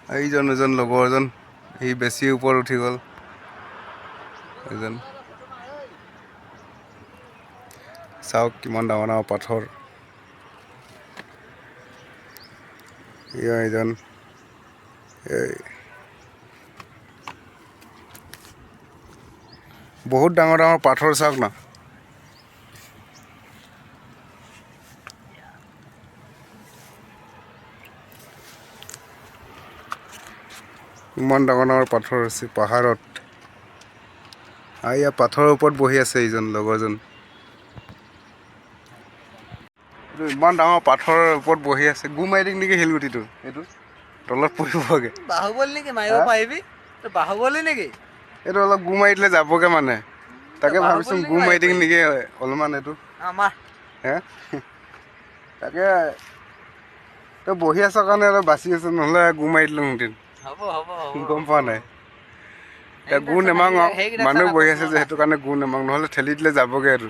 এইজন এজন লগৰজন সি বেছি ওপৰত উঠি গ'ল এজন চাওক কিমান ডাঙৰ ডাঙৰ পাথৰ এইজন বহুত ডাঙৰ ডাঙৰ পাথৰ চাওক না ইমান ডাঙৰ ডাঙৰ পাথৰ আছে পাহাৰত আৰু ইয়াৰ পাথৰৰ ওপৰত বহি আছে এইজন লগৰজন ইমান ডাঙৰ পাথৰৰ ওপৰত বহি আছে গু মাৰি দিম নেকি শিলগুটিটো এইটো তলত পৰিবগে বাহুবলী নেকি মাৰিব পাৰিবি তই বাহুবলী নেকি এইটো অলপ গু মাৰি দিলে যাবগে মানে তাকে ভাবিছোঁ গু মাৰি দিম নেকি অলপমান এইটো আমাৰ হে তাকে তই বহি আছ কাৰণে অলপ বাচি আছ নহ'লে গু মাৰি দিলোঁ হেঁতেন হ'ব হ'ব গম পোৱা নাই এতিয়া গু নেমাং মানুহ বহি আছে যে সেইটো কাৰণে গু নেমাং নহ'লে ঠেলি দিলে যাবগৈ আৰু